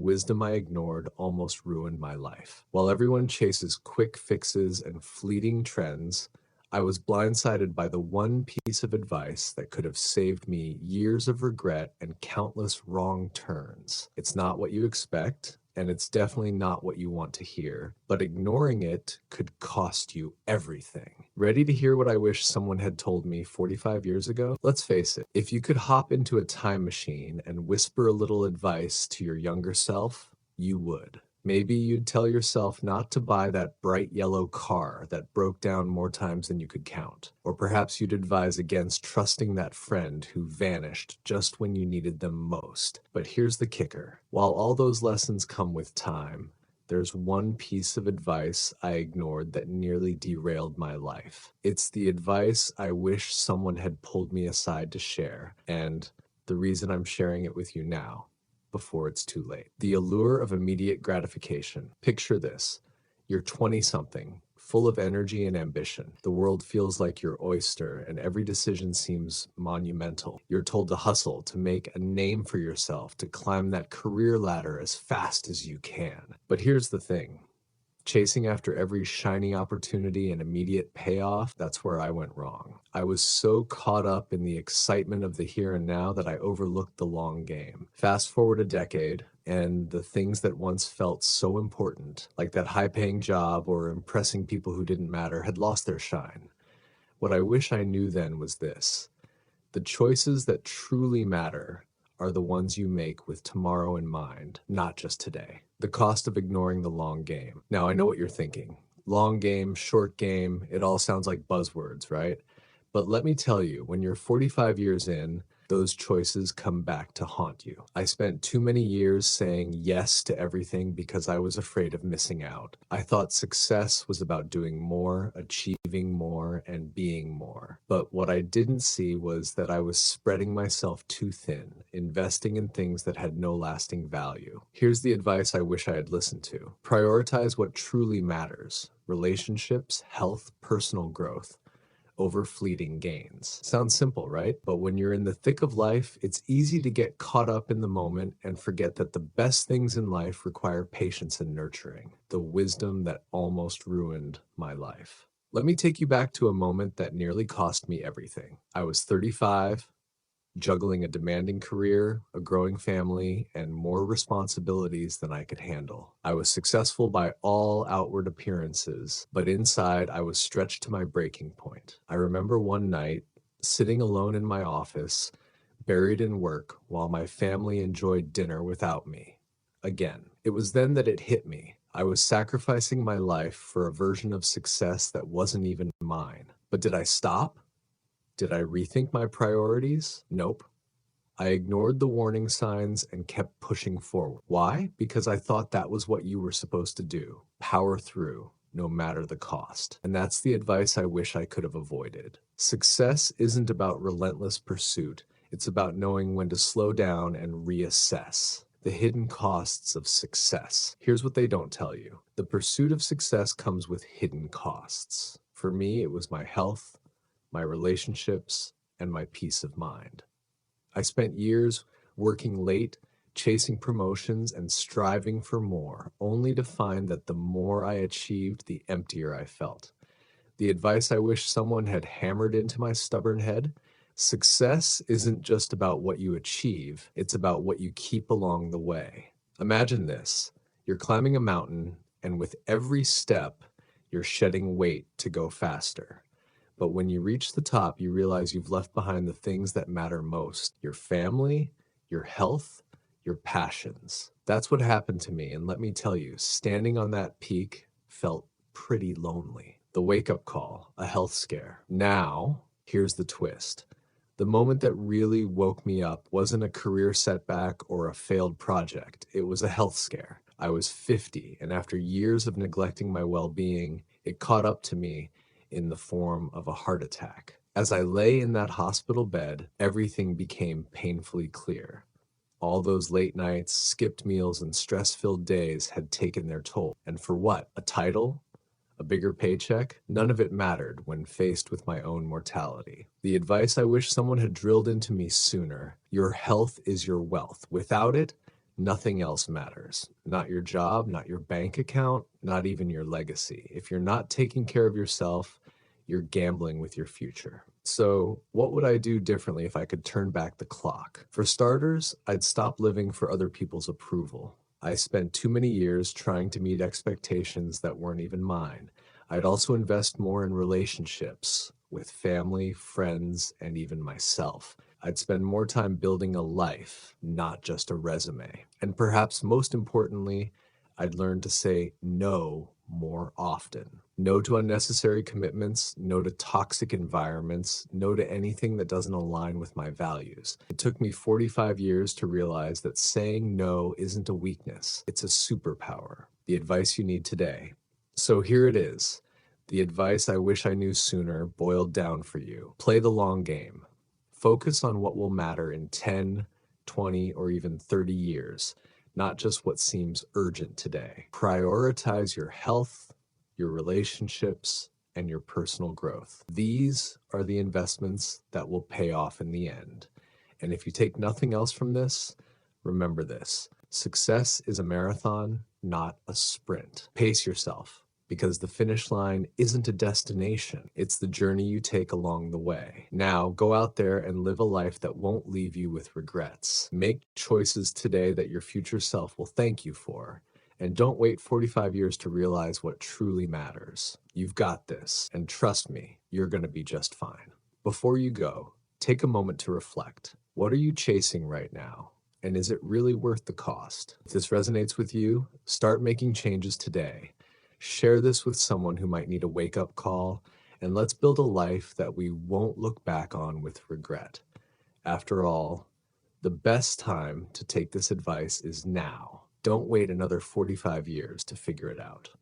wisdom I ignored almost ruined my life. While everyone chases quick fixes and fleeting trends, I was blindsided by the one piece of advice that could have saved me years of regret and countless wrong turns. It's not what you expect, and it's definitely not what you want to hear, but ignoring it could cost you everything. Ready to hear what I wish someone had told me 45 years ago? Let's face it, if you could hop into a time machine and whisper a little advice to your younger self, you would. Maybe you'd tell yourself not to buy that bright yellow car that broke down more times than you could count. Or perhaps you'd advise against trusting that friend who vanished just when you needed them most. But here's the kicker. While all those lessons come with time, there's one piece of advice I ignored that nearly derailed my life. It's the advice I wish someone had pulled me aside to share, and the reason I'm sharing it with you now, before it's too late. The allure of immediate gratification. Picture this. You're 20-something, full of energy and ambition. The world feels like your oyster, and every decision seems monumental. You're told to hustle, to make a name for yourself, to climb that career ladder as fast as you can. But here's the thing. Chasing after every shiny opportunity and immediate payoff, that's where I went wrong. I was so caught up in the excitement of the here and now that I overlooked the long game. Fast forward a decade, and the things that once felt so important, like that high-paying job or impressing people who didn't matter, had lost their shine. What I wish I knew then was this. The choices that truly matter are the ones you make with tomorrow in mind, not just today. The cost of ignoring the long game. Now, I know what you're thinking. Long game, short game, it all sounds like buzzwords, right? But let me tell you, when you're 45 years in, those choices come back to haunt you. I spent too many years saying yes to everything because I was afraid of missing out. I thought success was about doing more, achieving more, and being more. But what I didn't see was that I was spreading myself too thin, investing in things that had no lasting value. Here's the advice I wish I had listened to. Prioritize what truly matters: relationships, health, personal growth, over fleeting gains. Sounds simple, right? But when you're in the thick of life, it's easy to get caught up in the moment and forget that the best things in life require patience and nurturing, the wisdom that almost ruined my life. Let me take you back to a moment that nearly cost me everything. I was 35, juggling a demanding career, a growing family, and more responsibilities than I could handle. I was successful by all outward appearances, but inside I was stretched to my breaking point. I remember one night, sitting alone in my office, buried in work, while my family enjoyed dinner without me. Again, it was then that it hit me. I was sacrificing my life for a version of success that wasn't even mine. But did I stop? Did I rethink my priorities? Nope. I ignored the warning signs and kept pushing forward. Why? Because I thought that was what you were supposed to do. Power through, no matter the cost. And that's the advice I wish I could have avoided. Success isn't about relentless pursuit. It's about knowing when to slow down and reassess. The hidden costs of success. Here's what they don't tell you. The pursuit of success comes with hidden costs. For me, it was my health, my relationships, and my peace of mind. I spent years working late, chasing promotions, and striving for more, only to find that the more I achieved, the emptier I felt. The advice I wish someone had hammered into my stubborn head: success isn't just about what you achieve, it's about what you keep along the way. Imagine this. You're climbing a mountain, and with every step, you're shedding weight to go faster. But when you reach the top, you realize you've left behind the things that matter most: your family, your health, your passions. That's what happened to me, and let me tell you, standing on that peak felt pretty lonely. The wake-up call, a health scare. Now, here's the twist. The moment that really woke me up wasn't a career setback or a failed project. It was a health scare. I was 50, and after years of neglecting my well-being, it caught up to me in the form of a heart attack. As I lay in that hospital bed, everything became painfully clear. All those late nights, skipped meals, and stress-filled days had taken their toll. And for what? A title? A bigger paycheck? None of it mattered when faced with my own mortality. The advice I wish someone had drilled into me sooner: your health is your wealth. Without it, Nothing else matters. Not your job, not your bank account, not even your legacy. If you're not taking care of yourself, you're gambling with your future. So, what would I do differently if I could turn back the clock? For starters, I'd stop living for other people's approval. I spent too many years trying to meet expectations that weren't even mine. I'd also invest more in relationships with family, friends, and even myself. I'd spend more time building a life, not just a resume. And perhaps most importantly, I'd learn to say no more often. No to unnecessary commitments, no to toxic environments, no to anything that doesn't align with my values. It took me 45 years to realize that saying no isn't a weakness, it's a superpower. The advice you need today. So here it is. The advice I wish I knew sooner boiled down for you. Play the long game. Focus on what will matter in 10, 20, or even 30 years, not just what seems urgent today. Prioritize your health, your relationships, and your personal growth. These are the investments that will pay off in the end. And if you take nothing else from this, remember this: success is a marathon, not a sprint. Pace yourself, because the finish line isn't a destination. It's the journey you take along the way. Now, go out there and live a life that won't leave you with regrets. Make choices today that your future self will thank you for. And don't wait 45 years to realize what truly matters. You've got this, and trust me, you're going to be just fine. Before you go, take a moment to reflect. What are you chasing right now? And is it really worth the cost? If this resonates with you, start making changes today. Share this with someone who might need a wake-up call, and let's build a life that we won't look back on with regret. After all, the best time to take this advice is now. Don't wait another 45 years to figure it out.